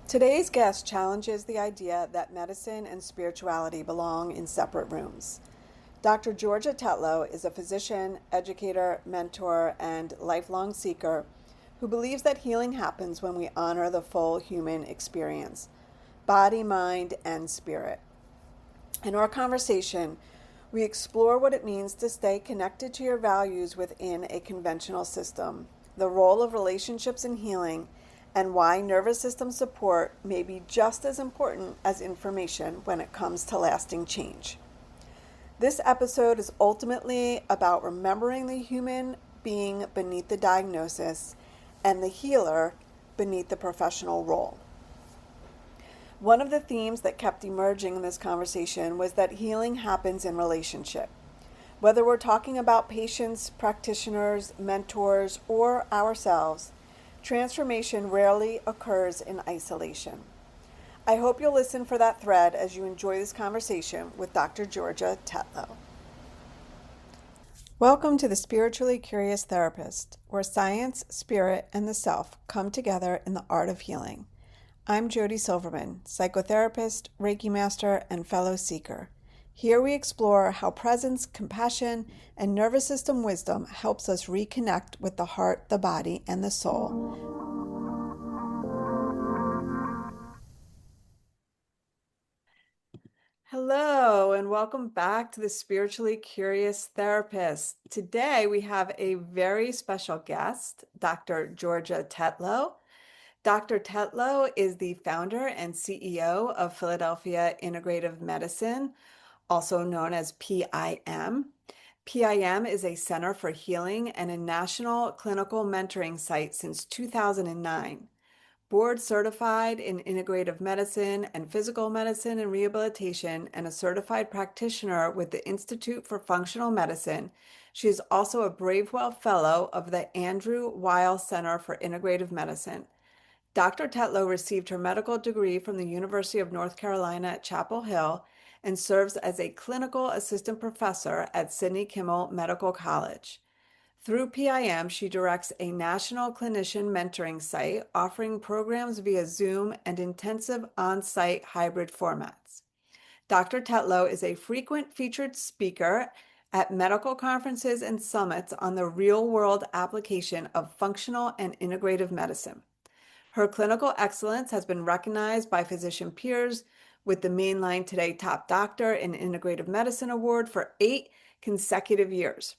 Today's guest challenges the idea that medicine and spirituality belong in separate rooms. Dr. Georgia Tetlow is a physician, educator, mentor, and lifelong seeker who believes that healing happens when we honor the full human experience, body, mind, and spirit. In our conversation, we explore what it means to stay connected to your values within a conventional system, the role of relationships in healing, and why nervous system support may be just as important as information when it comes to lasting change. This episode is ultimately about remembering the human being beneath the diagnosis and the healer beneath the professional role. One of the themes that kept emerging in this conversation was that healing happens in relationship. Whether we're talking about patients, practitioners, mentors, or ourselves, transformation rarely occurs in isolation. I hope you'll listen for that thread as you enjoy this conversation with Dr. Georgia Tetlow. Welcome to the Spiritually Curious Therapist, where science, spirit, and the self come together in the art of healing. I'm Jody Silverman, psychotherapist, Reiki master, and fellow seeker. Here we explore how presence, compassion, and nervous system wisdom helps us reconnect with the heart, the body, and the soul. Hello, and welcome back to the Spiritually Curious Therapist. Today we have a very special guest, Dr. Georgia Tetlow. Dr. Tetlow is the founder and CEO of Philadelphia Integrative Medicine, also known as PIM. PIM is a center for healing and a national clinical mentoring site since 2009. Board certified in integrative medicine and physical medicine and rehabilitation, and a certified practitioner with the Institute for Functional Medicine. She is also a Bravewell Fellow of the Andrew Weil Center for Integrative Medicine. Dr. Tetlow received her medical degree from the University of North Carolina at Chapel Hill and serves as a clinical assistant professor at Sidney Kimmel Medical College. Through PIM, she directs a national clinician mentoring site offering programs via Zoom and intensive on-site hybrid formats. Dr. Tetlow is a frequent featured speaker at medical conferences and summits on the real-world application of functional and integrative medicine. Her clinical excellence has been recognized by physician peers with the Mainline Today Top Doctor in Integrative Medicine Award for 8 consecutive years.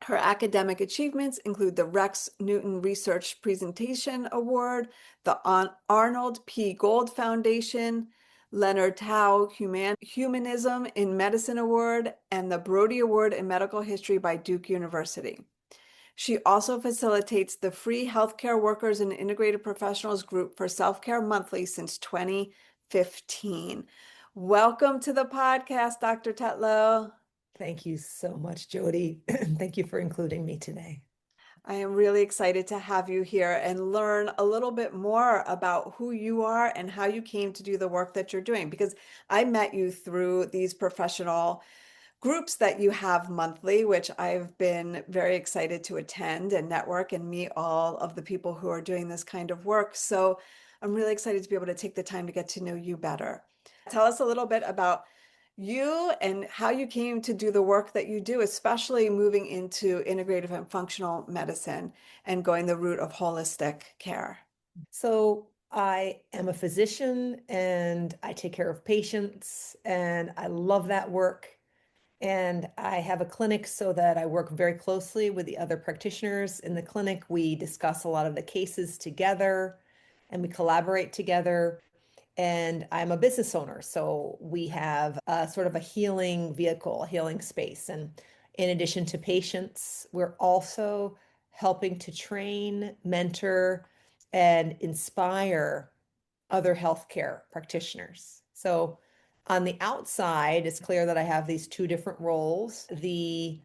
Her academic achievements include the Rex Newton Research Presentation Award, the Arnold P. Gold Foundation, Leonard Tao Humanism in Medicine Award, and the Brody Award in Medical History by Duke University. She also facilitates the Free Healthcare Workers and Integrated Professionals Group for Self-Care Monthly since 2015. Welcome to the podcast, Dr. Tetlow. Thank you so much, Jody. Thank you for including me today. I am really excited to have you here and learn a little bit more about who you are and how you came to do the work that you're doing, because I met you through these professional groups that you have monthly, which I've been very excited to attend and network and meet all of the people who are doing this kind of work. So I'm really excited to be able to take the time to get to know you better. Tell us a little bit about you and how you came to do the work that you do, especially moving into integrative and functional medicine and going the route of holistic care. So I am a physician and I take care of patients and I love that work. And I have a clinic so that I work very closely with the other practitioners in the clinic. We discuss a lot of the cases together and we collaborate together. And I'm a business owner, so we have a sort of a healing vehicle, a healing space. And in addition to patients, we're also helping to train, mentor, and inspire other healthcare practitioners. So on the outside, it's clear that I have these two different roles. The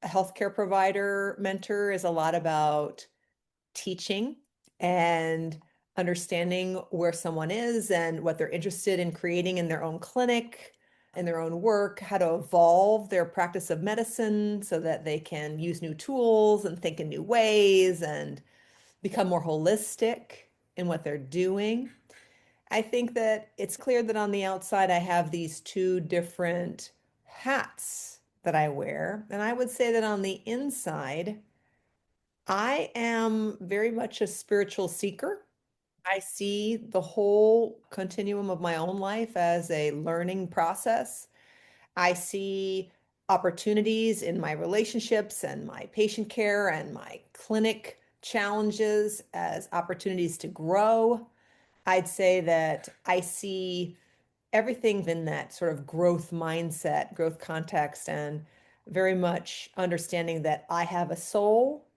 healthcare provider mentor is a lot about teaching and understanding where someone is and what they're interested in creating in their own clinic, in their own work, how to evolve their practice of medicine so that they can use new tools and think in new ways and become more holistic in what they're doing. I think that it's clear that on the outside I have these two different hats that I wear. And I would say that on the inside, I am very much a spiritual seeker. I see the whole continuum of my own life as a learning process. I see opportunities in my relationships and my patient care and my clinic challenges as opportunities to grow. I'd say that I see everything in that sort of growth mindset, growth context, and very much understanding that I have a soul.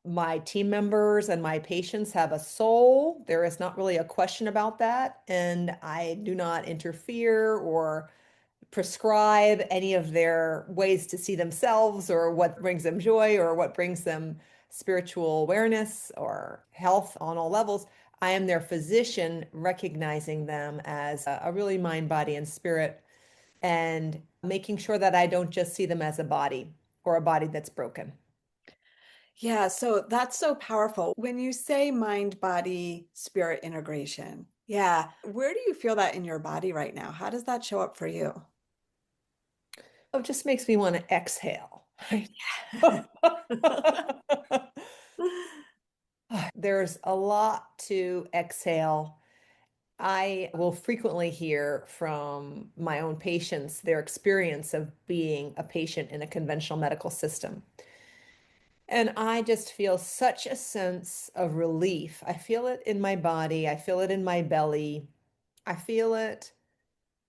My team members and my patients have a soul. There is not really a question about that. And I do not interfere or prescribe any of their ways to see themselves or what brings them joy or what brings them spiritual awareness or health on all levels. I am their physician, recognizing them as a really mind, body, and spirit, and making sure that I don't just see them as a body or a body that's broken. Yeah, so that's so powerful. When you say mind, body, spirit integration, yeah, where do you feel that in your body right now? How does that show up for you? Oh, it just makes me want to exhale. Right? There's a lot to exhale. I will frequently hear from my own patients their experience of being a patient in a conventional medical system. And I just feel such a sense of relief. I feel it in my body, I feel it in my belly, I feel it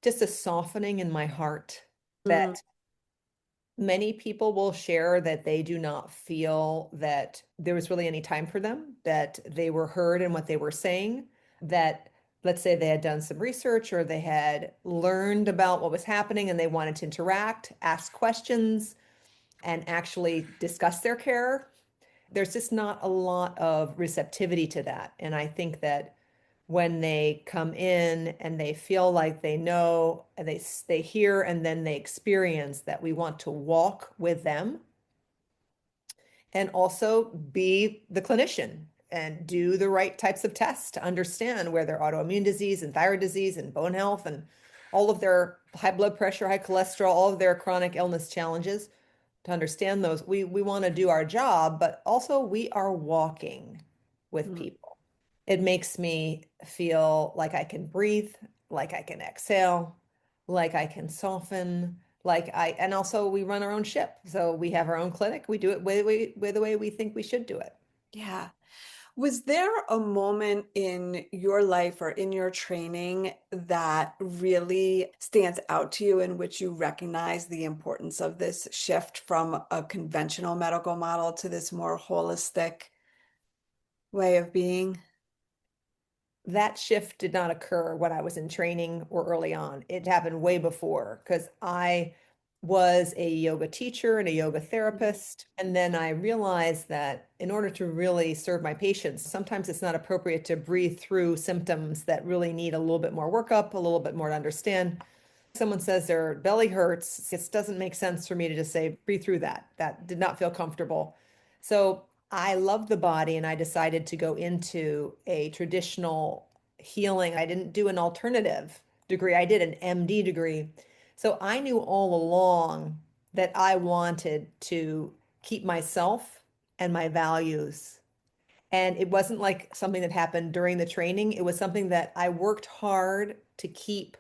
just a softening in my heart Mm, that many people will share that they do not feel that there was really any time for them, that they were heard in what they were saying, that let's say they had done some research or they had learned about what was happening and they wanted to interact, ask questions, and actually discuss their care. There's just not a lot of receptivity to that. And I think that when they come in and they feel like they know, and they hear and then they experience that we want to walk with them and also be the clinician and do the right types of tests to understand where their autoimmune disease and thyroid disease and bone health and all of their high blood pressure, high cholesterol, all of their chronic illness challenges, to understand those. We want to do our job, but also we are walking with mm. people. It makes me feel like I can breathe, like I can exhale, like I can soften, and also we run our own ship. So we have our own clinic. We do it way the way we think we should do it. Yeah. Was there a moment in your life or in your training that really stands out to you in which you recognize the importance of this shift from a conventional medical model to this more holistic way of being? That shift did not occur when I was in training or early on. It happened way before because I was a yoga teacher and a yoga therapist. And then I realized that in order to really serve my patients, sometimes it's not appropriate to breathe through symptoms that really need a little bit more workup, a little bit more to understand. Someone says their belly hurts, it doesn't make sense for me to just say, breathe through that. That did not feel comfortable. So I love the body and I decided to go into a traditional healing. I didn't do an alternative degree, I did an MD degree. So I knew all along that I wanted to keep myself and my values. And it wasn't like something that happened during the training. It was something that I worked hard to keep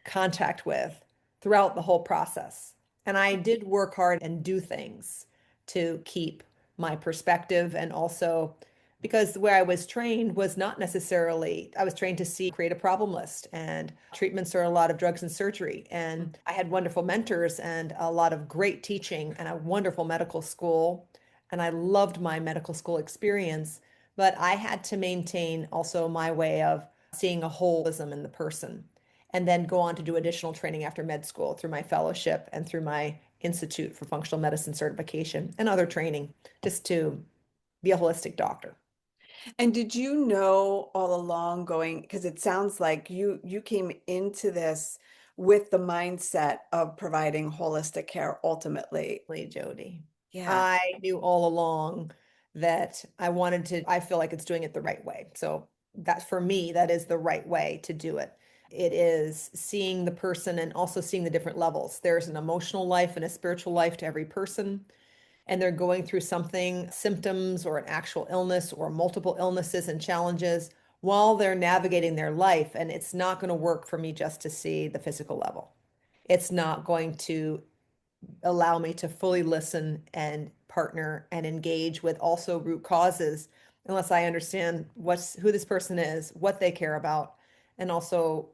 contact with throughout the whole process. And I did work hard and do things to keep my perspective and also because the way I was trained was not necessarily, I was trained to see, create a problem list and treatments are a lot of drugs and surgery. And I had wonderful mentors and a lot of great teaching and a wonderful medical school. And I loved my medical school experience, but I had to maintain also my way of seeing a holism in the person and then go on to do additional training after med school through my fellowship and through my Institute for Functional Medicine certification and other training just to be a holistic doctor. And did you know all along going, because it sounds like you came into this with the mindset of providing holistic care ultimately. Jody. Yeah. I knew all along that I wanted to, I feel like it's doing it the right way. So that for me, that is the right way to do it. It is seeing the person and also seeing the different levels. There's an emotional life and a spiritual life to every person, and they're going through something, symptoms or an actual illness or multiple illnesses and challenges while they're navigating their life. And it's not going to work for me just to see the physical level. It's not going to allow me to fully listen and partner and engage with also root causes unless I understand who this person is, what they care about, and also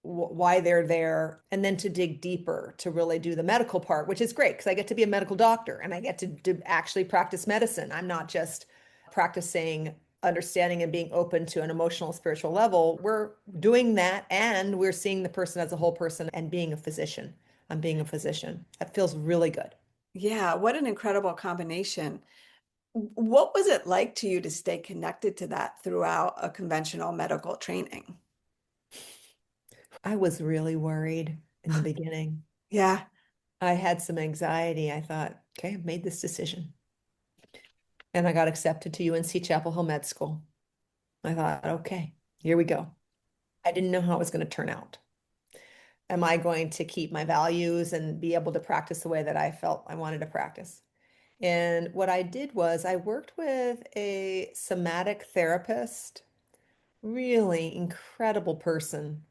why they're there, and then to dig deeper to really do the medical part, which is great because I get to be a medical doctor and I get to actually practice medicine. I'm not just practicing understanding and being open to an emotional spiritual level. We're doing that and we're seeing the person as a whole person and being a physician. I'm being a physician. That feels really good. Yeah, what an incredible combination. What was it like to you to stay connected to that throughout a conventional medical training? I was really worried in the beginning. Yeah. I had some anxiety. I thought, okay, I've made this decision. And I got accepted to UNC Chapel Hill Med School. I thought, okay, here we go. I didn't know how it was going to turn out. Am I going to keep my values and be able to practice the way that I felt I wanted to practice? And what I did was I worked with a somatic therapist, really incredible person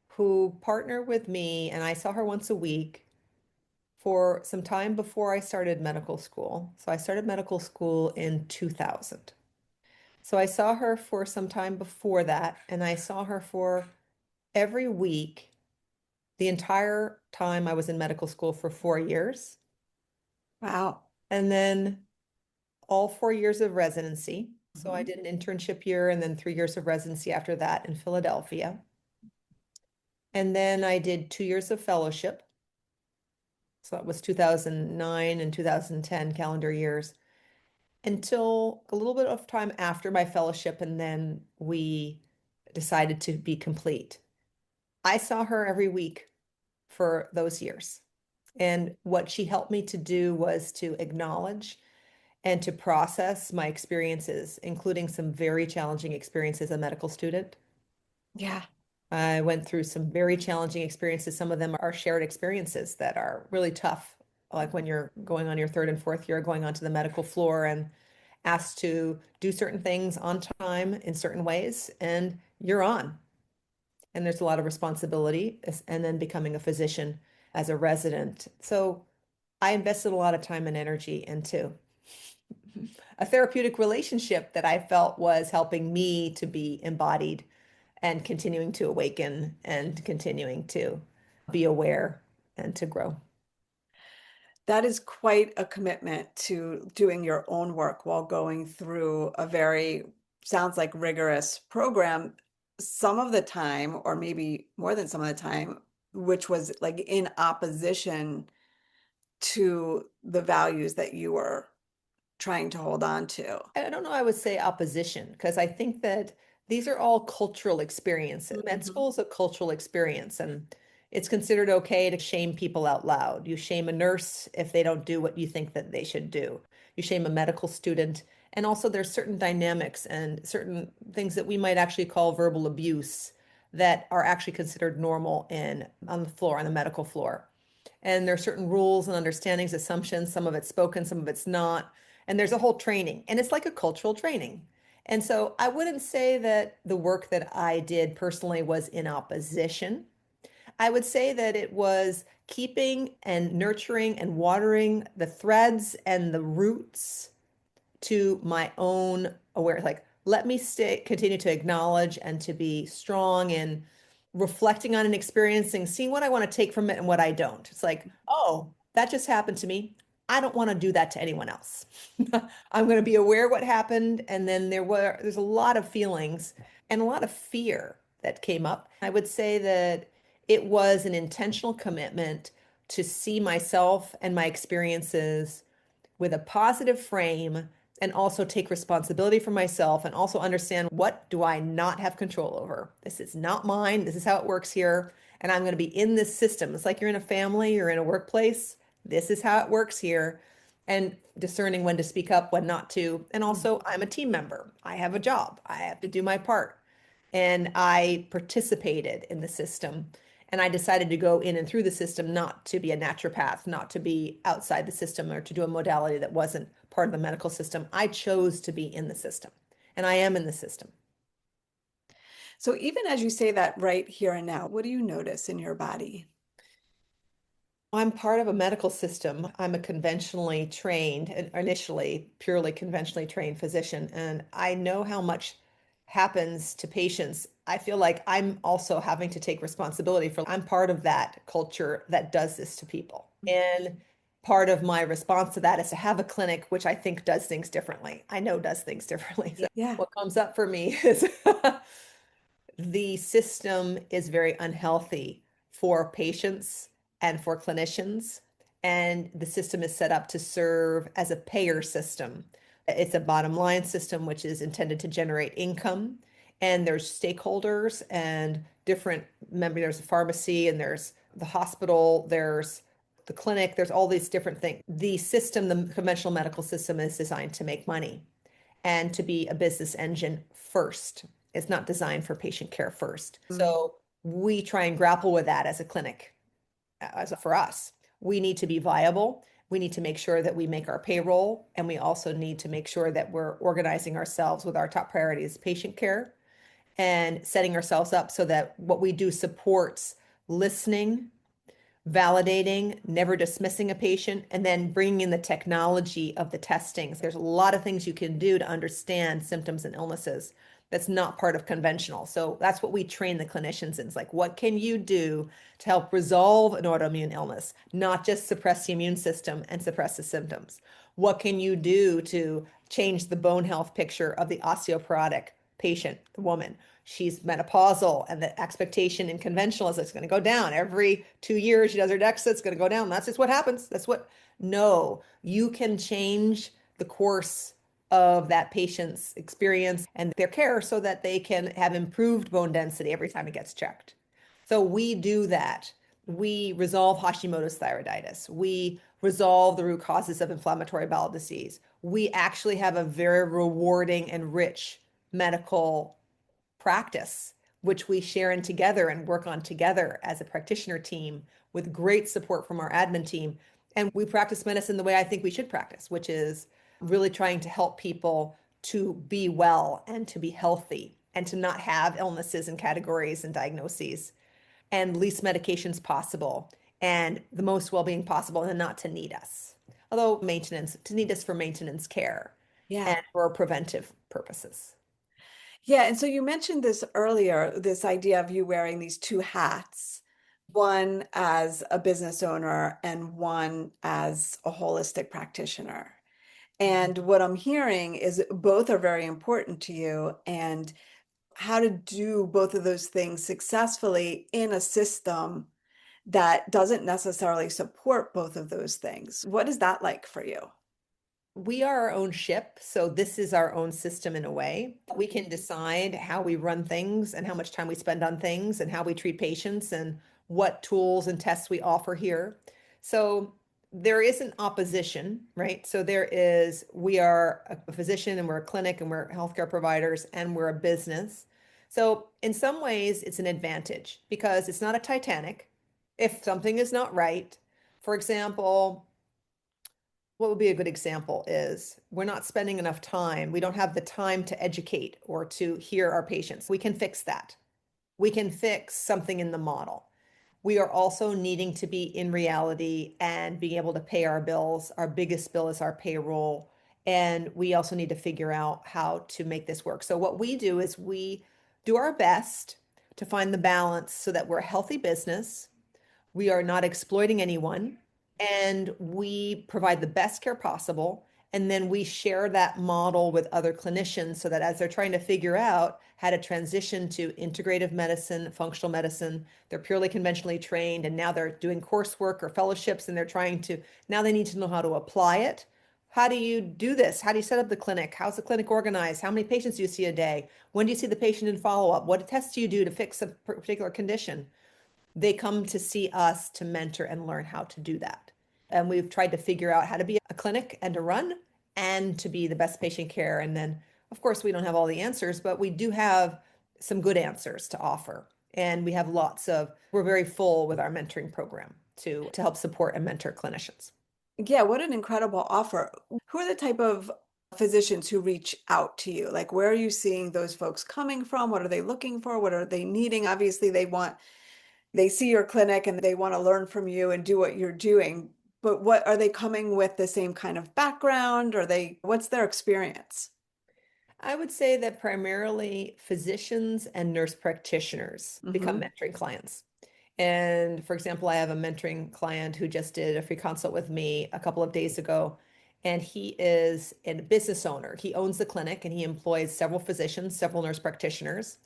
who partnered with me, and I saw her once a week for some time before I started medical school. So I started medical school in 2000. So I saw her for some time before that, and I saw her for every week the entire time I was in medical school for 4 years. Wow. And then all 4 years of residency. So I Mhm. did an internship year and then 3 years of residency after that in Philadelphia. And then I did 2 years of fellowship. So that was 2009 and 2010 calendar years until a little bit of time after my fellowship. And then we decided to be complete. I saw her every week for those years. And what she helped me to do was to acknowledge and to process my experiences, including some very challenging experiences as a medical student. Yeah. I went through some very challenging experiences. Some of them are shared experiences that are really tough, like when you're going on your third and fourth year, going onto the medical floor and asked to do certain things on time in certain ways, and you're on. And there's a lot of responsibility, and then becoming a physician as a resident. So I invested a lot of time and energy into a therapeutic relationship that I felt was helping me to be embodied and continuing to awaken and continuing to be aware and to grow. That is quite a commitment to doing your own work while going through a very, sounds like rigorous program some of the time, or maybe more than some of the time, which was like in opposition to the values that you were trying to hold on to. I don't know, I would say opposition, because I think that these are all cultural experiences. Med Mhm. school is a cultural experience, and it's considered okay to shame people out loud. You shame a nurse if they don't do what you think that they should do. You shame a medical student. And also, there's certain dynamics and certain things that we might actually call verbal abuse that are actually considered normal on the floor, on the medical floor. And there are certain rules and understandings, assumptions, some of it's spoken, some of it's not. And there's a whole training, and it's like a cultural training. And so I wouldn't say that the work that I did personally was in opposition. I would say that it was keeping and nurturing and watering the threads and the roots to my own awareness. Like, let me continue to acknowledge and to be strong in reflecting on an experiencing, seeing what I want to take from it and what I don't. It's like, oh, that just happened to me. I don't want to do that to anyone else. I'm going to be aware of what happened. And then there's a lot of feelings and a lot of fear that came up. I would say that it was an intentional commitment to see myself and my experiences with a positive frame and also take responsibility for myself and also understand what do I not have control over. This is not mine. This is how it works here. And I'm going to be in this system. It's like you're in a family, you're in a workplace. This is how it works here. And discerning when to speak up, when not to. And also, I'm a team member. I have a job. I have to do my part. and I participated in the system. And I decided to go in and through the system, not to be a naturopath, not to be outside the system or to do a modality that wasn't part of the medical system. I chose to be in the system, and I am in the system. So even as you say that right here and now, what do you notice in your body? I'm part of a medical system. I'm a conventionally trained, initially purely conventionally trained physician, and I know how much happens to patients. I feel like I'm also having to take responsibility for, I'm part of that culture that does this to people. And part of my response to that is to have a clinic, which I think does things differently. I know does things differently. So Yeah. what comes up for me is the system is very unhealthy for patients and for clinicians. And the system is set up to serve as a payer system. It's a bottom line system, which is intended to generate income. And there's stakeholders and different members. There's a pharmacy and there's the hospital, there's the clinic, there's all these different things. The system, the conventional medical system, is designed to make money and to be a business engine first. It's not designed for patient care first. Mm. So we try and grapple with that as a clinic. As for us, we need to be viable. We need to make sure that we make our payroll, and we also need to make sure that we're organizing ourselves with our top priority is patient care and setting ourselves up so that what we do supports listening, validating, never dismissing a patient, and then bringing in the technology of the testing. So there's a lot of things you can do to understand symptoms and illnesses that's not part of conventional. So that's what we train the clinicians in. It's like, what can you do to help resolve an autoimmune illness, not just suppress the immune system and suppress the symptoms? What can you do to change the bone health picture of the osteoporotic patient, the woman? She's menopausal, and the expectation in conventional is it's going to go down every 2 years. She does her DEXA, it's going to go down. That's just what happens. That's what, no, you can change the course of that patient's experience and their care so that they can have improved bone density every time it gets checked. So we do that. We resolve Hashimoto's thyroiditis. We resolve the root causes of inflammatory bowel disease. We actually have a very rewarding and rich medical practice, which we share in together and work on together as a practitioner team with great support from our admin team. And we practice medicine the way I think we should practice, which is really trying to help people to be well and to be healthy and to not have illnesses and categories and diagnoses and least medications possible and the most well-being possible and not to need us. Although maintenance, to need us for maintenance care Yeah. and for preventive purposes. Yeah. And so you mentioned this earlier, this idea of you wearing these two hats, one as a business owner and one as a holistic practitioner. And what I'm hearing is both are very important to you, and how to do both of those things successfully in a system that doesn't necessarily support both of those things. What is that like for you? We are our own ship, so this is our own system in a way. We can decide how we run things and how much time we spend on things and how we treat patients and what tools and tests we offer here. So there isn't opposition, right? So there is, we are a physician and we're a clinic and we're healthcare providers and we're a business. So in some ways, it's an advantage because it's not a Titanic. If something is not right, for example, what would be a good example is we're not spending enough time. We don't have the time to educate or to hear our patients. We can fix that. We can fix something in the model. We are also needing to be in reality and being able to pay our bills. Our biggest bill is our payroll. And we also need to figure out how to make this work. So, what we do is we do our best to find the balance so that we're a healthy business, we are not exploiting anyone, and we provide the best care possible. And then we share that model with other clinicians so that as they're trying to figure out how to transition to integrative medicine, functional medicine, they're purely conventionally trained and now they're doing coursework or fellowships and they're trying to, now they need to know how to apply it. How do you do this? How do you set up the clinic? How's the clinic organized? How many patients do you see a day? When do you see the patient in follow-up? What tests do you do to fix a particular condition? They come to see us to mentor and learn how to do that. And we've tried to figure out how to be a clinic and to run and to be the best patient care. And then, of course, we don't have all the answers, but we do have some good answers to offer. And we have we're very full with our mentoring program to help support and mentor clinicians. Yeah, what an incredible offer. Who are the type of physicians who reach out to you? Like, where are you seeing those folks coming from? What are they looking for? What are they needing? Obviously, they see your clinic and they want to learn from you and do what you're doing. But what are they coming with the same kind of background? What's their experience? I would say that primarily physicians and nurse practitioners become Hmm. mentoring clients. And for example, I have a mentoring client who just did a free consult with me a couple of days ago, and he is a business owner. He owns the clinic and he employs several physicians, several nurse practitioners.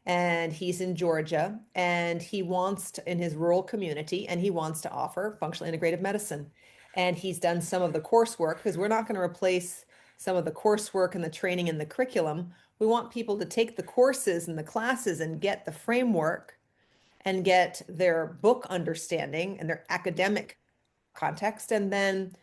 And he's in Georgia and he wants to, in his rural community, and he wants to offer functional integrative medicine. And he's done some of the coursework because we're not going to replace some of the coursework and the training and the curriculum. We want people to take the courses and the classes and get the framework and get their book understanding and their academic context. And then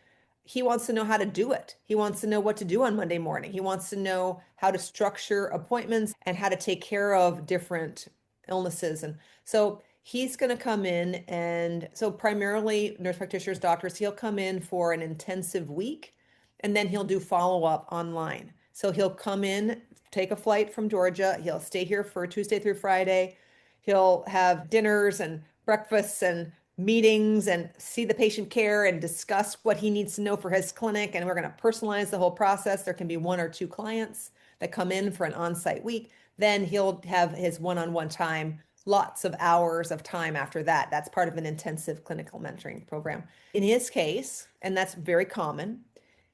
he wants to know how to do it. He wants to know what to do on Monday morning. He wants to know how to structure appointments and how to take care of different illnesses. And so he's going to come in. And so, primarily, nurse practitioners, doctors, he'll come in for an intensive week and then he'll do follow up online. So, he'll come in, take a flight from Georgia. He'll stay here for Tuesday through Friday. He'll have dinners and breakfasts and meetings and see the patient care and discuss what he needs to know for his clinic. And we're going to personalize the whole process. There can be one or two clients that come in for an on-site week. Then he'll have his one-on-one time, lots of hours of time after that. That's part of an intensive clinical mentoring program. In his case, and that's very common,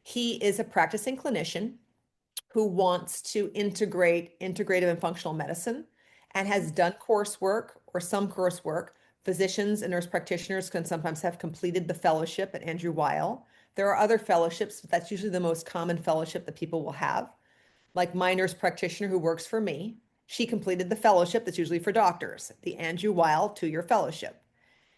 he is a practicing clinician who wants to integrate integrative and functional medicine and has done coursework or some coursework. Physicians and nurse practitioners can sometimes have completed the fellowship at Andrew Weil. There are other fellowships, but that's usually the most common fellowship that people will have. Like my nurse practitioner who works for me, she completed the fellowship that's usually for doctors, the Andrew Weil 2-year fellowship.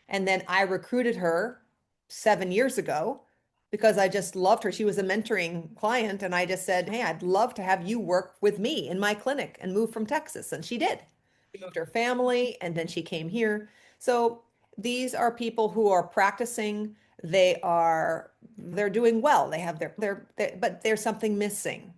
And then I recruited her 7 years ago because I just loved her. She was a mentoring client. And I just said, hey, I'd love to have you work with me in my clinic and move from Texas. And she did. She moved her family and then she came here. So these are people who are practicing. They're doing well. They have but there's something missing.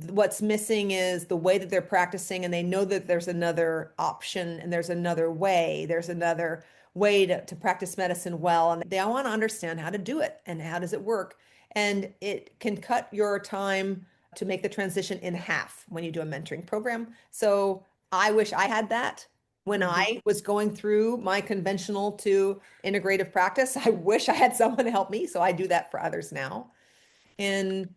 What's missing is the way that they're practicing, and they know that there's another option and there's another way to practice medicine well. And they want to understand how to do it and how does it work. And it can cut your time to make the transition in half when you do a mentoring program. So I wish I had that when Hmm. I was going through my conventional to integrative practice. I wish I had someone to help me. So I do that for others now. And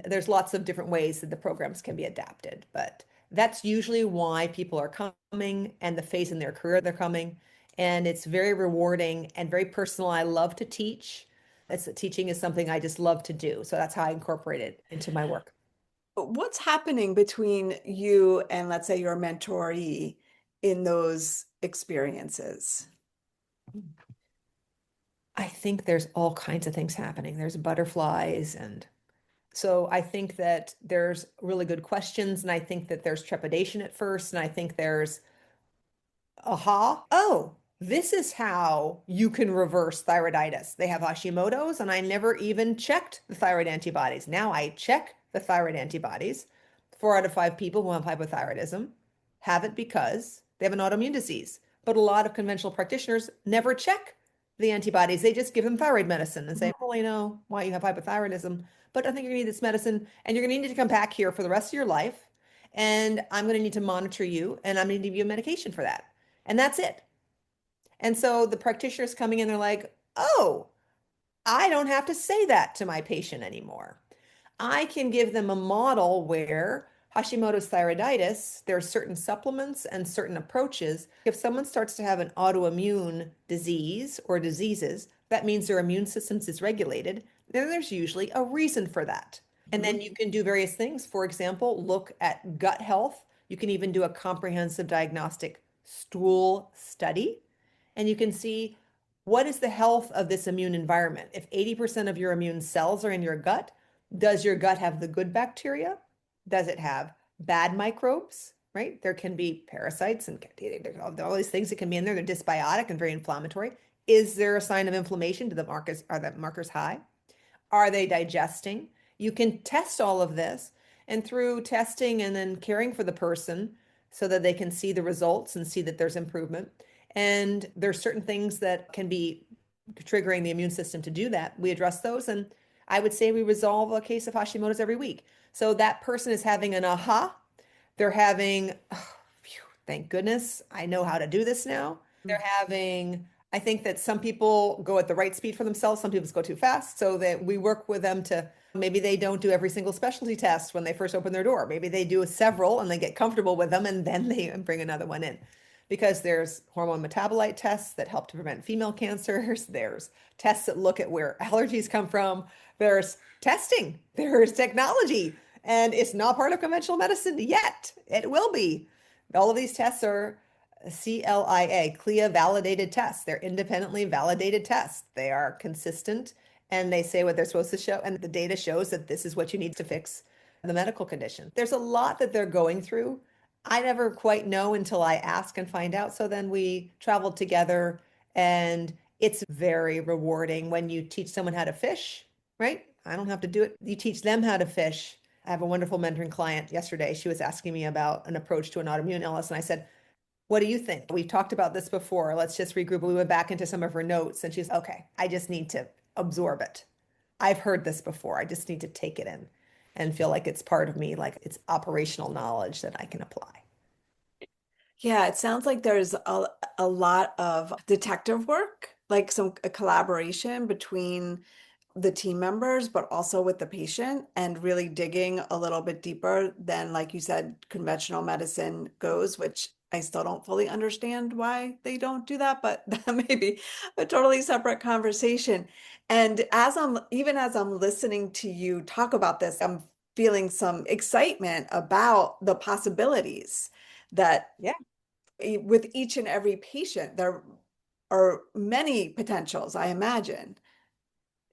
there's lots of different ways that the programs can be adapted, but that's usually why people are coming and the phase in their career they're coming. And it's very rewarding and very personal. I love to teach. Teaching is something I just love to do. So that's how I incorporate it into my work. What's happening between you and, let's say, your mentoree in those experiences? I think there's all kinds of things happening. There's butterflies, and so I think that there's really good questions, and I think that there's trepidation at first, and I think there's aha, oh, this is how you can reverse thyroiditis. They have Hashimoto's, and I never even checked the thyroid antibodies. Now I check the thyroid antibodies. 4 out of 5 people who have hypothyroidism have it because they have an autoimmune disease. But a lot of conventional practitioners never check the antibodies. They just give them thyroid medicine and say, well, I know why you have hypothyroidism, but I think you're going to need this medicine and you're going to need to come back here for the rest of your life. And I'm going to need to monitor you and I'm going to give you a medication for that. And that's it. And so the practitioners coming in, they're like, oh, I don't have to say that to my patient anymore. I can give them a model where Hashimoto's thyroiditis, there are certain supplements and certain approaches. If someone starts to have an autoimmune disease or diseases, that means their immune system is regulated. Then there's usually a reason for that. And then you can do various things. For example, look at gut health. You can even do a comprehensive diagnostic stool study, and you can see what is the health of this immune environment. If 80% of your immune cells are in your gut, does your gut have the good bacteria? Does it have bad microbes? right? There can be parasites and there's all these things that can be in there. They're dysbiotic and very inflammatory. Is there a sign of inflammation? Are the markers high? Are they digesting? You can test all of this, and through testing and then caring for the person so that they can see the results and see that there's improvement. And there's certain things that can be triggering the immune system to do that. We address those, and I would say we resolve a case of Hashimoto's every week. So that person is having an aha. They're having, oh, phew, thank goodness, I know how to do this now. They're having, I think that some people go at the right speed for themselves, some people go too fast, so that we work with them to maybe they don't do every single specialty test when they first open their door. Maybe they do several and they get comfortable with them and then they bring another one in. Because there's hormone metabolite tests that help to prevent female cancers. There's tests that look at where allergies come from. There's testing. There's technology. And it's not part of conventional medicine yet. It will be. All of these tests are CLIA validated tests. They're independently validated tests. They are consistent and they say what they're supposed to show. And the data shows that this is what you need to fix the medical condition. There's a lot that they're going through. I never quite know until I ask and find out. So then we traveled together, and it's very rewarding when you teach someone how to fish, right? I don't have to do it. You teach them how to fish. I have a wonderful mentoring client yesterday. She was asking me about an approach to an autoimmune illness. And I said, what do you think? We've talked about this before. Let's just regroup. We went back into some of her notes and she's, okay, I just need to absorb it. I've heard this before. I just need to take it in and feel like it's part of me, like it's operational knowledge that I can apply. Yeah, it sounds like there's a lot of detective work, like some a collaboration between the team members, but also with the patient, and really digging a little bit deeper than, like you said, conventional medicine goes, which I still don't fully understand why they don't do that, but that may be a totally separate conversation. And even as I'm listening to you talk about this, I'm feeling some excitement about the possibilities that Yeah. with each and every patient, there are many potentials, I imagine.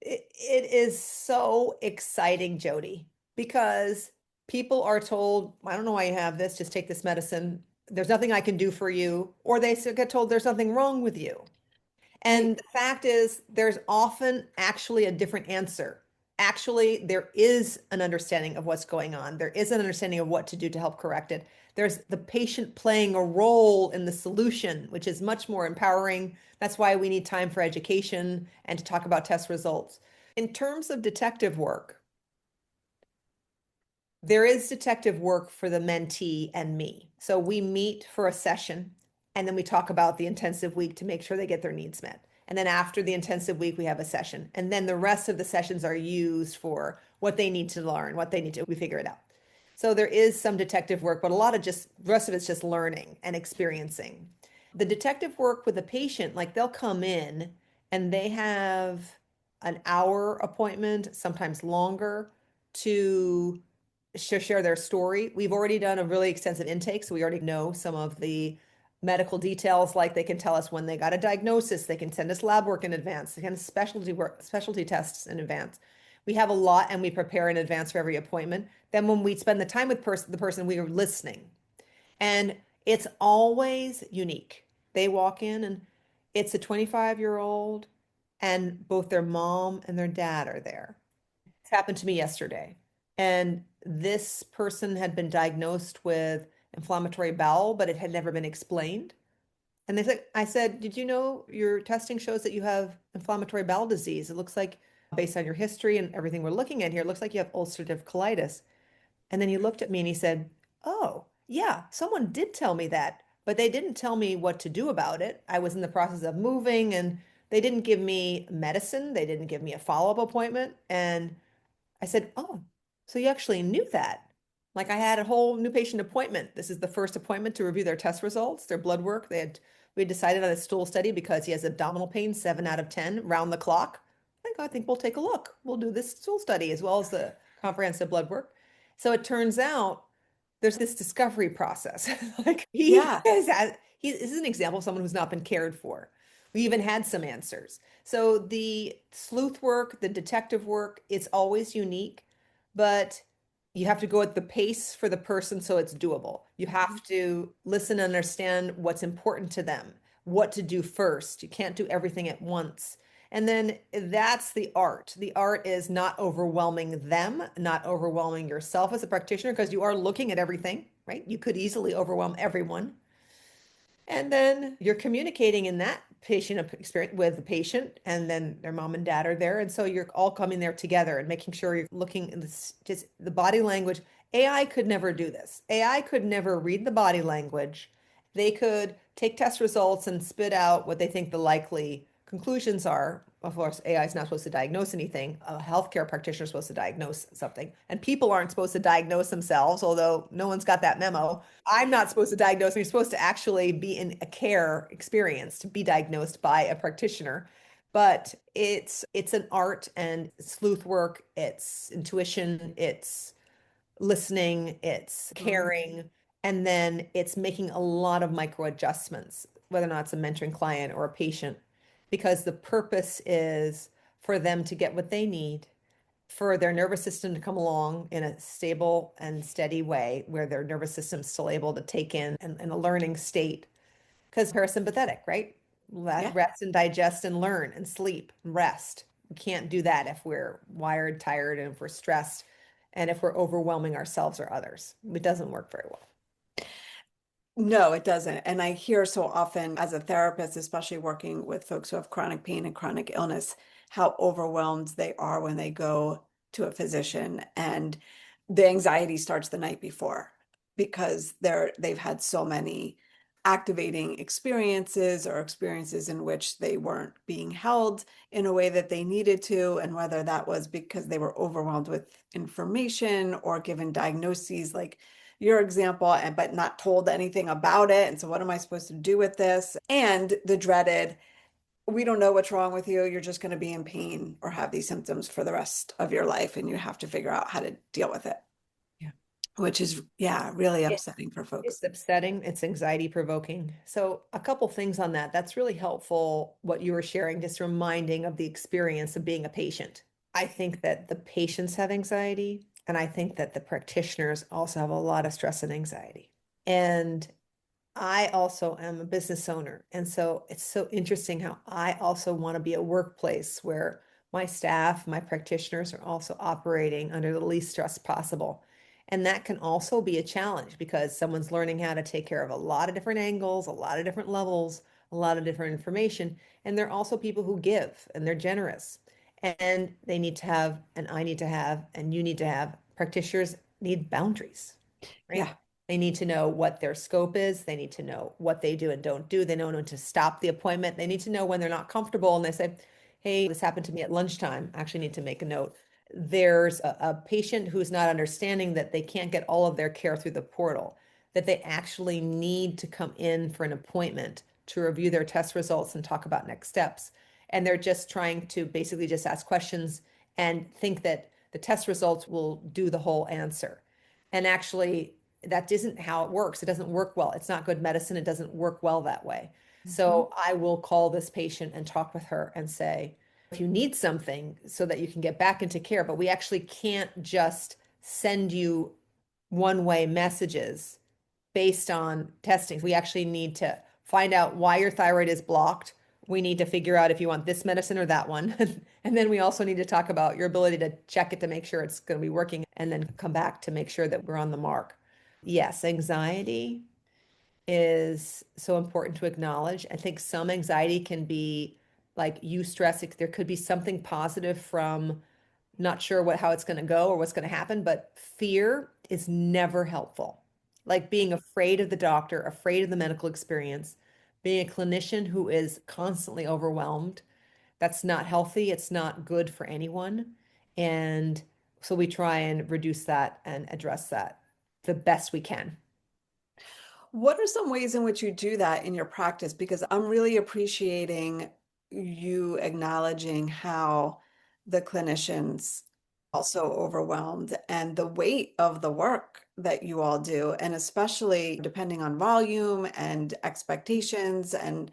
It is so exciting, Jody, because people are told, I don't know why you have this, just take this medicine. There's nothing I can do for you. Or they get told there's nothing wrong with you. Right. And the fact is, there's often actually a different answer. Actually, there is an understanding of what's going on. There is an understanding of what to do to help correct it. There's the patient playing a role in the solution, which is much more empowering. That's why we need time for education and to talk about test results. In terms of detective work, there is detective work for the mentee and me. So we meet for a session and then we talk about the intensive week to make sure they get their needs met. And then after the intensive week, we have a session. And then the rest of the sessions are used for what they need to learn, what they need to, we figure it out. So there is some detective work, but a lot of just, the rest of it's just learning and experiencing. The detective work with the patient, like they'll come in and they have an hour appointment, sometimes longer, to share their story. We've already done a really extensive intake, so we already know some of the medical details, like they can tell us when they got a diagnosis, they can send us lab work in advance, they can specialty work, specialty tests in advance. We have a lot and we prepare in advance for every appointment. Then when we spend the time with the person, we are listening. And it's always unique. They walk in and it's a 25-year-old and both their mom and their dad are there. It's happened to me yesterday. And this person had been diagnosed with inflammatory bowel, but it had never been explained. And I said, did you know your testing shows that you have inflammatory bowel disease? It looks like, based on your history and everything we're looking at here, it looks like you have ulcerative colitis. And then he looked at me and he said, oh, yeah, someone did tell me that, but they didn't tell me what to do about it. I was in the process of moving and they didn't give me medicine. They didn't give me a follow-up appointment. And I said, oh, so you actually knew that? Like I had a whole new patient appointment. This is the first appointment to review their test results, their blood work. We had decided on a stool study because he has abdominal pain, 7 out of 10, round the clock. I think we'll take a look. We'll do this stool study as well as the comprehensive blood work. So it turns out there's this discovery process. Like Yeah. this is an example of someone who's not been cared for. We even had some answers. So the sleuth work, the detective work, it's always unique, but You have to go at the pace for the person so it's doable. You Mhm. have to listen and understand what's important to them, what to do first. You can't do everything at once. And then that's the art. The art is not overwhelming them, not overwhelming yourself as a practitioner, because you are looking at everything, right? You could easily overwhelm everyone. And then you're communicating in that patient experience with the patient, and then their mom and dad are there. And so you're all coming there together and making sure you're looking at this, just the body language. AI could never do this. AI could never read the body language. They could take test results and spit out what they think the likely conclusions are. Of course, AI is not supposed to diagnose anything. A healthcare practitioner is supposed to diagnose something, and people aren't supposed to diagnose themselves, although no one's got that memo. I'm not supposed to diagnose. You're supposed to actually be in a care experience to be diagnosed by a practitioner. But it's an art and sleuth work. It's intuition. It's listening. It's Mhm. caring. And then it's making a lot of micro adjustments, whether or not it's a mentoring client or a patient, because the purpose is for them to get what they need, for their nervous system to come along in a stable and steady way where their nervous system's still able to take in a learning state. Because parasympathetic, right? Yeah. Rest and digest and learn and sleep and rest. We can't do that if we're wired, tired, and if we're stressed and if we're overwhelming ourselves or others. It doesn't work very well. No, it doesn't. And I hear so often as a therapist, especially working with folks who have chronic pain and chronic illness, how overwhelmed they are when they go to a physician, and the anxiety starts the night before because they've had so many activating experiences or experiences in which they weren't being held in a way that they needed to, and whether that was because they were overwhelmed with information or given diagnoses like your example, and but not told anything about it. And so what am I supposed to do with this? And the dreaded, we don't know what's wrong with you. You're just going to be in pain or have these symptoms for the rest of your life, and you have to figure out how to deal with it, Yeah. which is, yeah, really It, upsetting for it's folks. upsetting. It's anxiety provoking. So, a couple things on that. That's really helpful what you were sharing, just reminding of the experience of being a patient. I think that the patients have anxiety, and I think that the practitioners also have a lot of stress and anxiety. And I also am a business owner. And so it's so interesting how I also want to be a workplace where my staff, my practitioners are also operating under the least stress possible. And that can also be a challenge because someone's learning how to take care of a lot of different angles, a lot of different levels, a lot of different information. And they're also people who give and they're generous. And they need to have, and I need to have, and you need to have, practitioners need boundaries, right? Yeah. They need to know what their scope is. They need to know what they do and don't do. They know when to stop the appointment. They need to know when they're not comfortable and they say, hey, this happened to me at lunchtime. I actually need to make a note. There's a patient who's not understanding that they can't get all of their care through the portal, that they actually need to come in for an appointment to review their test results and talk about next steps. And they're just trying to basically just ask questions and think that the test results will do the whole answer. And actually, that isn't how it works. It doesn't work well. It's not good medicine. It doesn't work well that way. Mhm. So I will call this patient and talk with her and say, if you need something so that you can get back into care, but we actually can't just send you one-way messages based on testing. We actually need to find out why your thyroid is blocked. We need to figure out if you want this medicine or that one. And then we also need to talk about your ability to check it to make sure it's going to be working and then come back to make sure that we're on the mark. Yes, anxiety is so important to acknowledge. I think some anxiety can be like eustress. There could be something positive from not sure how it's going to go or what's going to happen, but fear is never helpful. Like being afraid of the doctor, afraid of the medical experience, being a clinician who is constantly overwhelmed, that's not healthy. It's not good for anyone. And so we try and reduce that and address that the best we can. What are some ways in which you do that in your practice? Because I'm really appreciating you acknowledging how the clinicians also overwhelmed and the weight of the work that you all do, and especially depending on volume and expectations and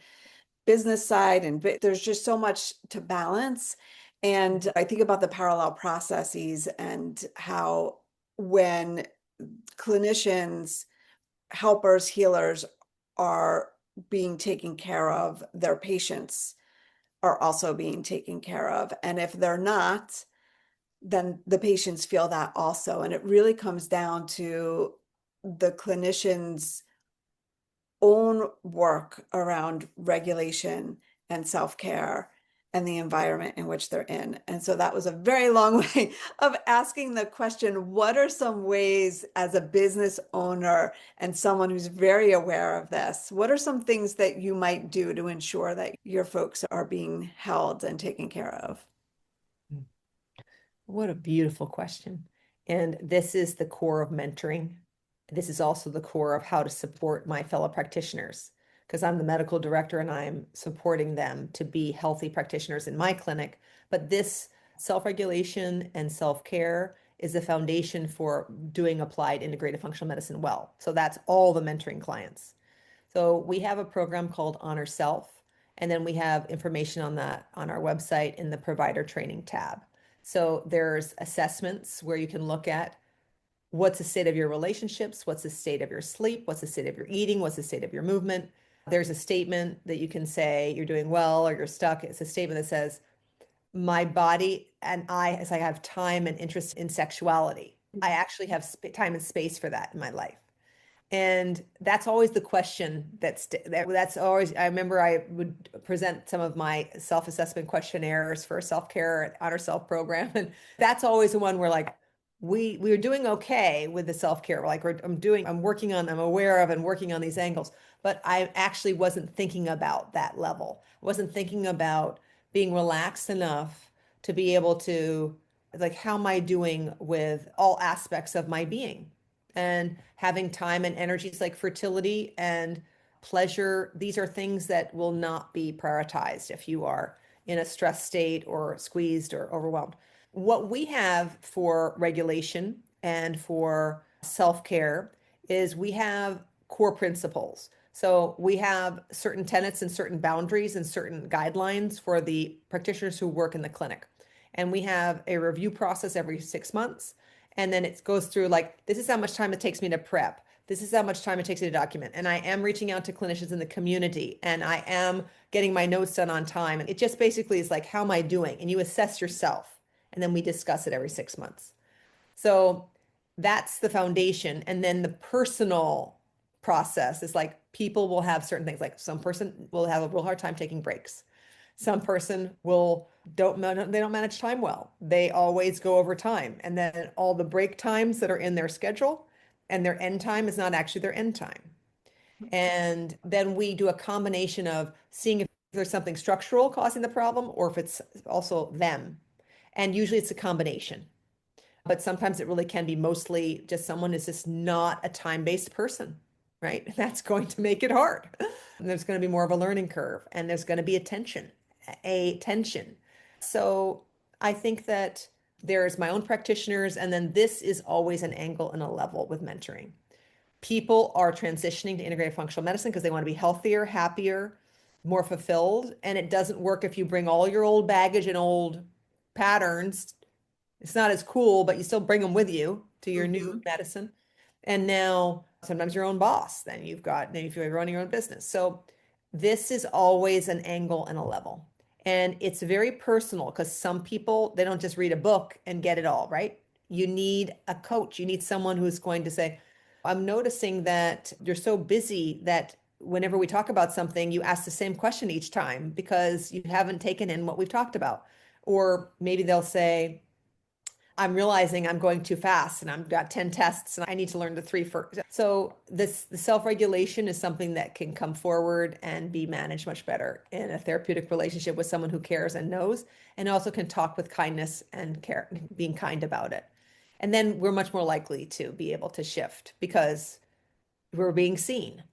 business side, and there's just so much to balance. And I think about the parallel processes and how when clinicians, helpers, healers are being taken care of, their patients are also being taken care of. And if they're not, then the patients feel that also. And it really comes down to the clinician's own work around regulation and self-care and the environment in which they're in. And so that was a very long way of asking the question, what are some ways as a business owner and someone who's very aware of this, what are some things that you might do to ensure that your folks are being held and taken care of? What a beautiful question. And this is the core of mentoring. This is also the core of how to support my fellow practitioners, because I'm the medical director and I'm supporting them to be healthy practitioners in my clinic. But this self-regulation and self-care is the foundation for doing applied integrative functional medicine well. So that's all the mentoring clients. So we have a program called Honor Self, and then we have information on that on our website in the provider training tab. So there's assessments where you can look at what's the state of your relationships, what's the state of your sleep, what's the state of your eating, what's the state of your movement. There's a statement that you can say you're doing well or you're stuck. It's a statement that says, my body and I, as I have time and interest in sexuality, I actually have time and space for that in my life. And that's always the question that's always, I remember I would present some of my self-assessment questionnaires for self-care and honor self program. And that's always the one where like we're doing okay with the self-care. Like I'm working on, I'm aware of and working on these angles, but I actually wasn't thinking about that level. I wasn't thinking about being relaxed enough to be able to like, how am I doing with all aspects of my being? And having time and energies like fertility and pleasure, these are things that will not be prioritized if you are in a stress state or squeezed or overwhelmed. What we have for regulation and for self-care is we have core principles. So we have certain tenets and certain boundaries and certain guidelines for the practitioners who work in the clinic. And we have a review process every 6 months. And then it goes through like, this is how much time it takes me to prep. This is how much time it takes me to document. And I am reaching out to clinicians in the community and I am getting my notes done on time. And it just basically is like, how am I doing? And you assess yourself. And then we discuss it every 6 months. So that's the foundation. And then the personal process is like people will have certain things, like some person will have a real hard time taking breaks. Some person will they don't manage time well. They always go over time. And then all the break times that are in their schedule and their end time is not actually their end time. And then we do a combination of seeing if there's something structural causing the problem or if it's also them. And usually it's a combination. But sometimes it really can be mostly just someone is just not a time-based person, right? That's going to make it hard. And there's going to be more of a learning curve and there's going to be a tension. So I think that there's my own practitioners, and then this is always an angle and a level with mentoring. People are transitioning to integrative functional medicine because they want to be healthier, happier, more fulfilled. And it doesn't work if you bring all your old baggage and old patterns. It's not as cool, but you still bring them with you to your new Mhm. medicine. And now sometimes your own boss, then if you're running your own business. So this is always an angle and a level. And it's very personal because some people, they don't just read a book and get it all, right? You need a coach. You need someone who's going to say, I'm noticing that you're so busy that whenever we talk about something, you ask the same question each time because you haven't taken in what we've talked about. Or maybe they'll say, I'm realizing I'm going too fast and I've got 10 tests and I need to learn the three first. So the self-regulation is something that can come forward and be managed much better in a therapeutic relationship with someone who cares and knows, and also can talk with kindness and care, being kind about it. And then we're much more likely to be able to shift because we're being seen.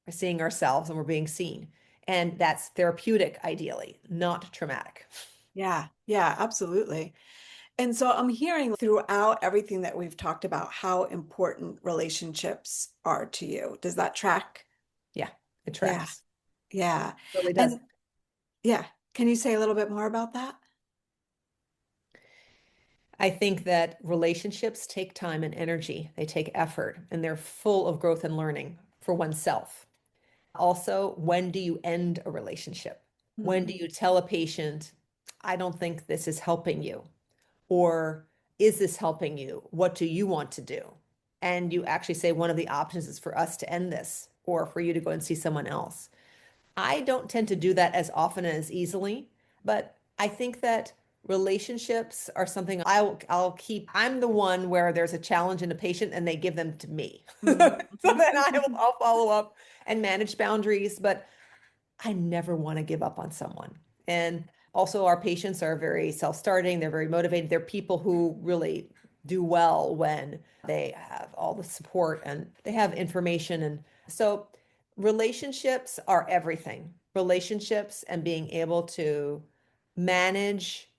We're seeing ourselves and we're being seen. And that's therapeutic, ideally, not traumatic. Yeah, yeah, absolutely. And so I'm hearing throughout everything that we've talked about how important relationships are to you. Does that track? Yeah, it Yeah, tracks. yeah. It really does. And yeah, can you say a little bit more about that? I think that relationships take time and energy, they take effort, and they're full of growth and learning for oneself. Also, when do you end a relationship? When do Mm, you tell a patient, I don't think this is helping you? Or is this helping you? What do you want to do? And you actually say one of the options is for us to end this or for you to go and see someone else. I don't tend to do that as often and as easily, but I think that relationships are something I'll keep. I'm the one where there's a challenge in a patient and they give them to me. mm, So then I'll follow up and manage boundaries, but I never want to give up on someone. And also, our patients are very self-starting, they're very motivated. They're people who really do well when they have all the support and they have information. And so, relationships are everything. Relationships and being able to manage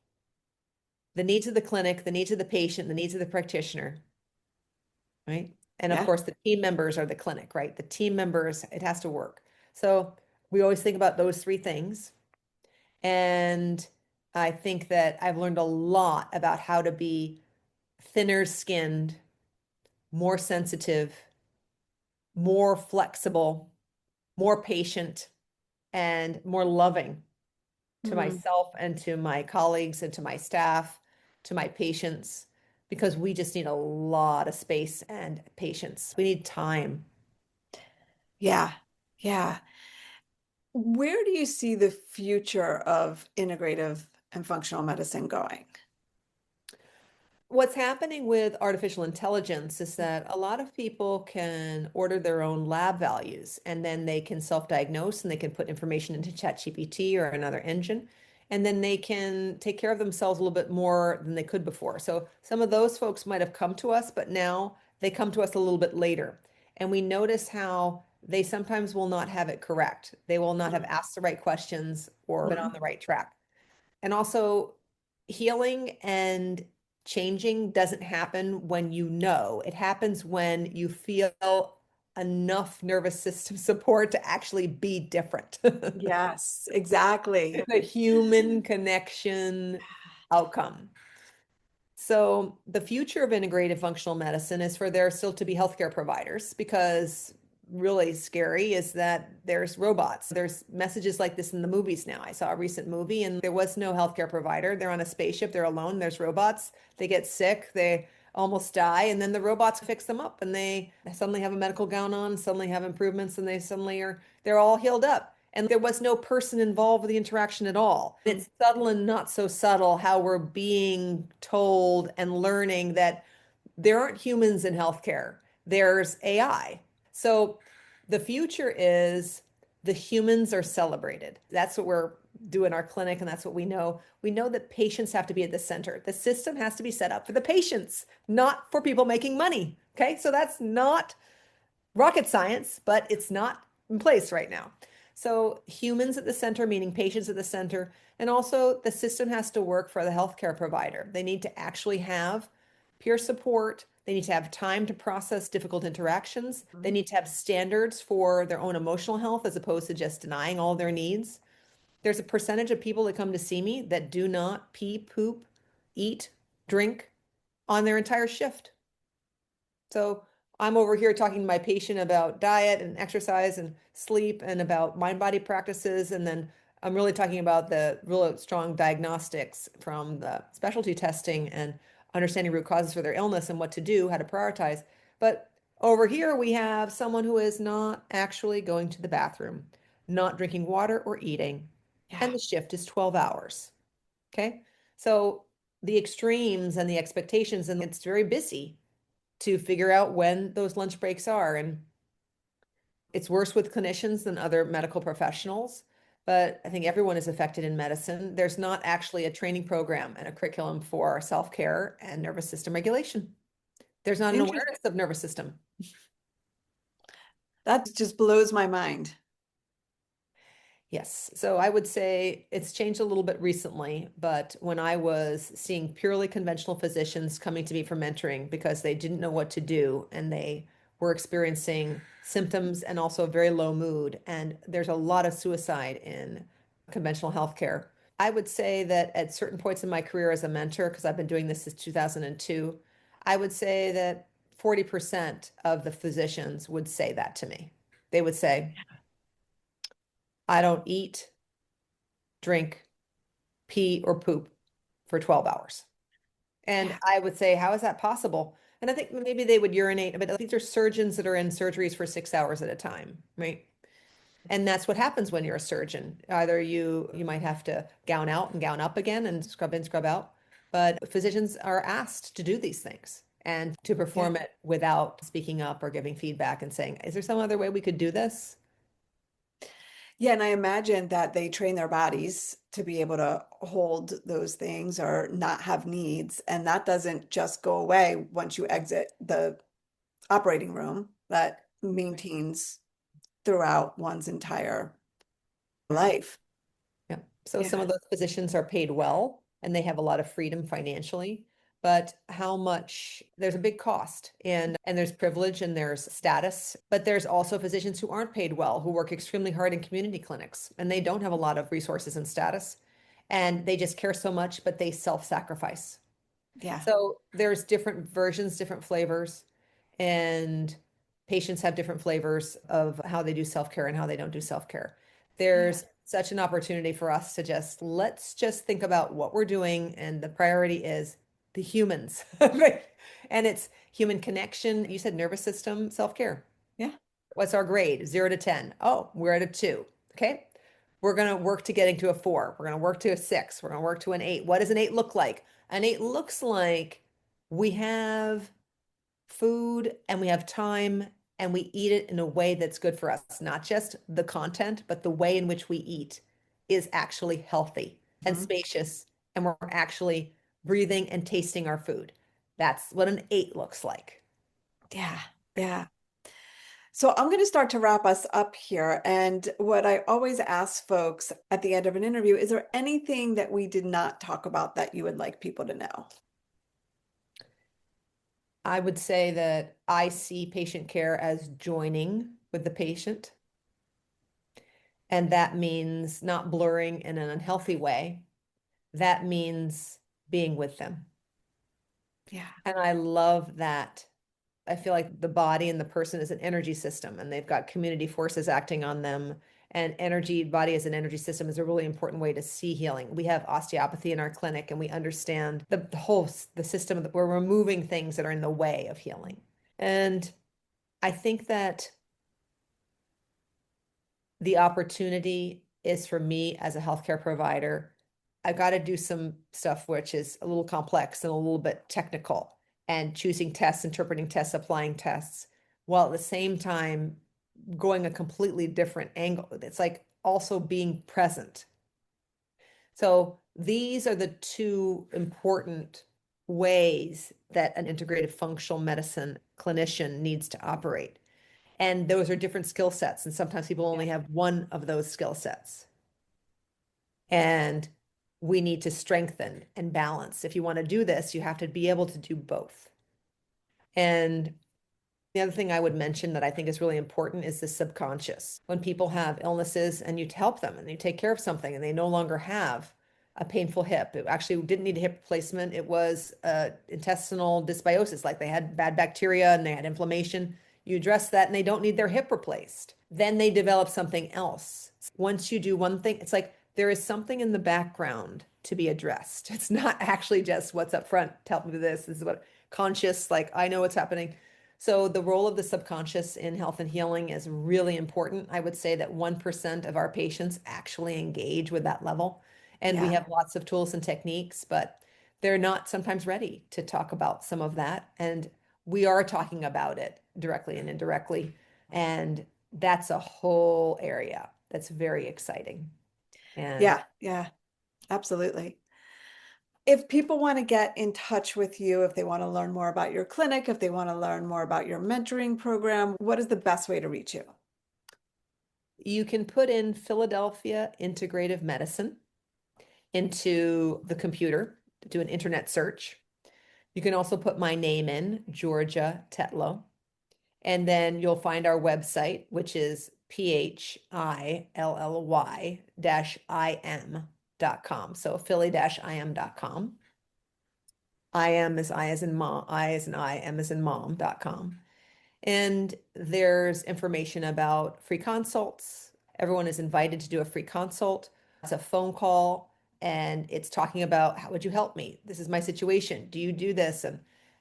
the needs of the clinic, the needs of the patient, the needs of the practitioner, right? And of yeah, course, the team members are the clinic, right? The team members, it has to work. So, we always think about those three things. And I think that I've learned a lot about how to be thinner skinned, more sensitive, more flexible, more patient, and more loving to mm, myself and to my colleagues and to my staff, to my patients, because we just need a lot of space and patience. We need time. yeah, yeah. Where do you see the future of integrative and functional medicine going? What's happening with artificial intelligence is that a lot of people can order their own lab values and then they can self-diagnose and they can put information into ChatGPT or another engine. And then they can take care of themselves a little bit more than they could before. So some of those folks might have come to us, but now they come to us a little bit later. And we notice how they sometimes will not have it correct. They will not have asked the right questions or been on Mm, the right track. And also, healing and changing doesn't happen when you know. It happens when you feel enough nervous system support to actually be different. yes, exactly. It's a human connection outcome. So the future of integrative functional medicine is for there still to be healthcare providers because really scary is that there's robots. There's messages like this in the movies now. I saw a recent movie and there was no healthcare provider. They're on a spaceship, they're alone, there's robots. They get sick, they almost die, and then the robots fix them up and they suddenly have a medical gown on, suddenly have improvements, and they suddenly are they're all healed up. And there was no person involved with the interaction at all. Mm, It's subtle and not so subtle how we're being told and learning that there aren't humans in healthcare, there's AI. So the future is the humans are celebrated. That's what we're doing in our clinic, and that's what we know. We know that patients have to be at the center. The system has to be set up for the patients, not for people making money. Okay, so that's not rocket science, but it's not in place right now. So humans at the center, meaning patients at the center, and also the system has to work for the healthcare provider. They need to actually have peer support. They need to have time to process difficult interactions. They mm, need to have standards for their own emotional health as opposed to just denying all their needs. There's a percentage of people that come to see me that do not pee, poop, eat, drink on their entire shift. So I'm over here talking to my patient about diet and exercise and sleep and about mind body practices. And then I'm really talking about the real strong diagnostics from the specialty testing and understanding root causes for their illness and what to do, how to prioritize. But over here, we have someone who is not actually going to the bathroom, not drinking water or eating, yeah. and the shift is 12 hours. Okay. So the extremes and the expectations, and it's very busy to figure out when those lunch breaks are. And it's worse with clinicians than other medical professionals. But I think everyone is affected in medicine. There's not actually a training program and a curriculum for self-care and nervous system regulation. There's not an Interesting. awareness of nervous system. That just blows my mind. Yes. So I would say it's changed a little bit recently, but when I was seeing purely conventional physicians coming to me for mentoring because they didn't know what to do and they were experiencing symptoms and also very low mood, and there's a lot of suicide in conventional healthcare. I would say that at certain points in my career as a mentor, because I've been doing this since 2002, I would say that 40% of the physicians would say that to me. They would say, I don't eat, drink, pee, or poop for 12 hours. And Yeah. I would say, how is that possible? And I think maybe they would urinate, but these are surgeons that are in surgeries for 6 hours at a time, right? And that's what happens when you're a surgeon. Either you might have to gown out and gown up again and scrub in, scrub out. But physicians are asked to do these things and to Yeah. perform it without speaking up or giving feedback and saying, is there some other way we could do this? Yeah, and I imagine that they train their bodies to be able to hold those things or not have needs. And that doesn't just go away once you exit the operating room. That maintains throughout one's entire life. Yeah. So some Yeah. of those positions are paid well and they have a lot of freedom financially, but how much there's a big cost and there's privilege and there's status, but there's also physicians who aren't paid well, who work extremely hard in community clinics and they don't have a lot of resources and status and they just care so much, but they self-sacrifice. Yeah. So there's different versions, different flavors, and patients have different flavors of how they do self-care and how they don't do self-care. Yeah. There's such an opportunity for us to just let's just think about what we're doing, and the priority is the humans. Right? And it's human connection. You said nervous system self-care. Yeah. What's our grade? 0 to 10. Oh, we're at a 2. Okay. We're going to work to getting to a 4. We're going to work to a 6. We're going to work to an 8. What does an 8 look like? An 8 looks like we have food and we have time and we eat it in a way that's good for us. Not just the content, but the way in which we eat is actually healthy and Mhm. spacious. And we're actually breathing and tasting our food. That's what an 8 looks like. Yeah. Yeah. So I'm going to start to wrap us up here. And what I always ask folks at the end of an interview, is there anything that we did not talk about that you would like people to know? I would say that I see patient care as joining with the patient. And that means not blurring in an unhealthy way. That means being with them. Yeah. And I love that. I feel like the body and the person is an energy system and they've got community forces acting on them. And energy, body as an energy system is a really important way to see healing. We have osteopathy in our clinic and we understand the whole the system that we're removing things that are in the way of healing. And I think that the opportunity is for me as a healthcare provider. I've got to do some stuff which is a little complex and a little bit technical and choosing tests, interpreting tests, applying tests, while at the same time going a completely different angle. It's like also being present. So these are the two important ways that an integrative functional medicine clinician needs to operate. And those are different skill sets. And sometimes people Yeah. only have one of those skill sets. And we need to strengthen and balance. If you want to do this, you have to be able to do both. And the other thing I would mention that I think is really important is the subconscious. When people have illnesses and you help them and you take care of something and they no longer have a painful hip, it actually didn't need a hip replacement. It was intestinal dysbiosis, like they had bad bacteria and they had inflammation. You address that and they don't need their hip replaced. Then they develop something else. Once you do one thing, it's like there is something in the background to be addressed. It's not actually just what's up front. Tell me this is what conscious, like I know what's happening. So the role of the subconscious in health and healing is really important. I would say that 1% of our patients actually engage with that level. And we Yeah. have lots of tools and techniques, but they're not sometimes ready to talk about some of that. And we are talking about it directly and indirectly. And that's a whole area that's very exciting. And Yeah. Yeah. Absolutely. If people want to get in touch with you, if they want to learn more about your clinic, if they want to learn more about your mentoring program, what is the best way to reach you? you can put in Philadelphia Integrative Medicine into the computer, do an internet search. You can also put my name in, Georgia Tetlow, and then you'll find our website, which is PHILLY -IM So Philly-im.com. I am as I as in mom, I as in I, M as in mom.com. And there's information about free consults. Everyone is invited to do a free consult. It's a phone call and it's talking about how would you help me? This is my situation. Do you do this? And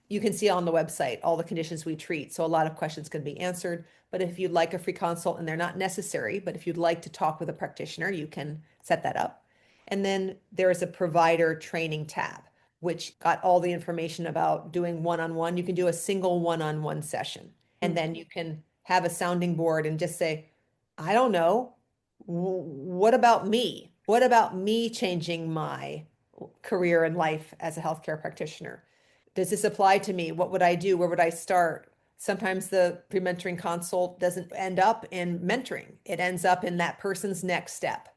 you can see on the website all the conditions we treat. So a lot of questions can be answered. But if you'd like a free consult, and they're not necessary, but if you'd like to talk with a practitioner, you can set that up. And then there is a provider training tab, which got all the information about doing one-on-one. You can do a single one-on-one session. And Mm. then you can have a sounding board and just say, I don't know, what about me? What about me changing my career and life as a healthcare practitioner? Does this apply to me? What would I do? Where would I start? Sometimes the pre-mentoring consult doesn't end up in mentoring. It ends up in that person's next step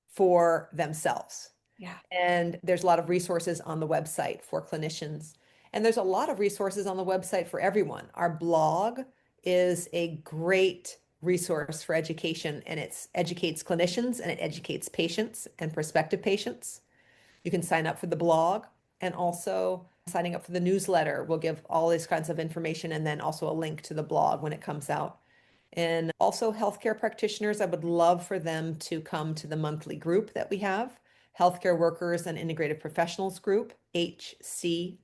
for themselves. Yeah. And there's a lot of resources on the website for clinicians. And there's a lot of resources on the website for everyone. Our blog is a great resource for education, and it educates clinicians and it educates patients and prospective patients. You can sign up for the blog, and also signing up for the newsletter will give all these kinds of information, and then also a link to the blog when it comes out. And also healthcare practitioners, I would love for them to come to the monthly group that we have, Healthcare Workers and Integrative Professionals Group, HCIP,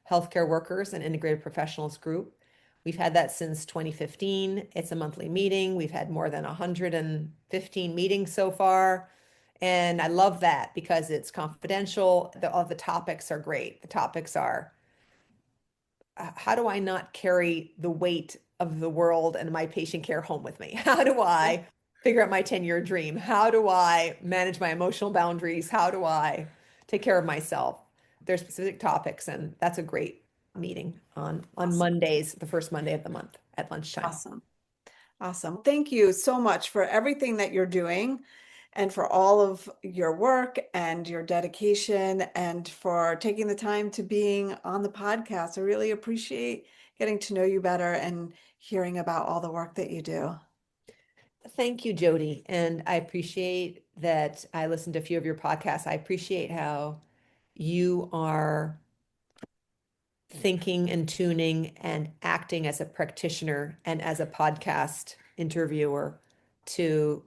Healthcare Workers and Integrative Professionals Group. We've had that since 2015. It's a monthly meeting. We've had more than 115 meetings so far. And I love that because it's confidential. All the topics are great. The topics are how do I not carry the weight of the world and my patient care home with me? How do I figure out my 10-year dream? How do I manage my emotional boundaries? How do I take care of myself? There's specific topics, and that's a great meeting on Awesome. Mondays, the first Monday of the month at lunchtime. Awesome. Awesome. Thank you so much for everything that you're doing and for all of your work and your dedication and for taking the time to being on the podcast. I really appreciate getting to know you better and hearing about all the work that you do. Thank you, Jody. And I appreciate that I listened to a few of your podcasts. I appreciate how you are thinking and tuning and acting as a practitioner and as a podcast interviewer to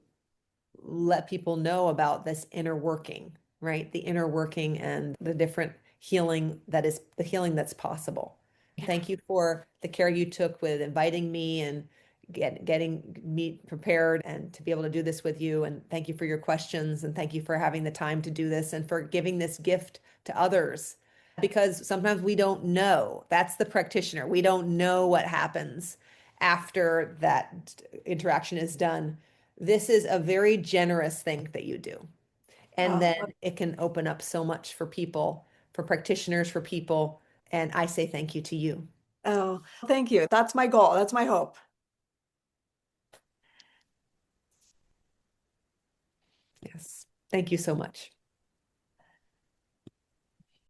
let people know about this inner working, right? The inner working and the different healing that is the healing that's possible. Thank you for the care you took with inviting me and getting me prepared and to be able to do this with you. And thank you for your questions. And thank you for having the time to do this and for giving this gift to others. Because sometimes we don't know. That's the practitioner. We don't know what happens after that interaction is done. This is a very generous thing that you do. And Oh, then it can open up so much for people, for practitioners, for people. And I say thank you to you. oh, thank you. That's my goal. That's my hope. Yes. Thank you so much.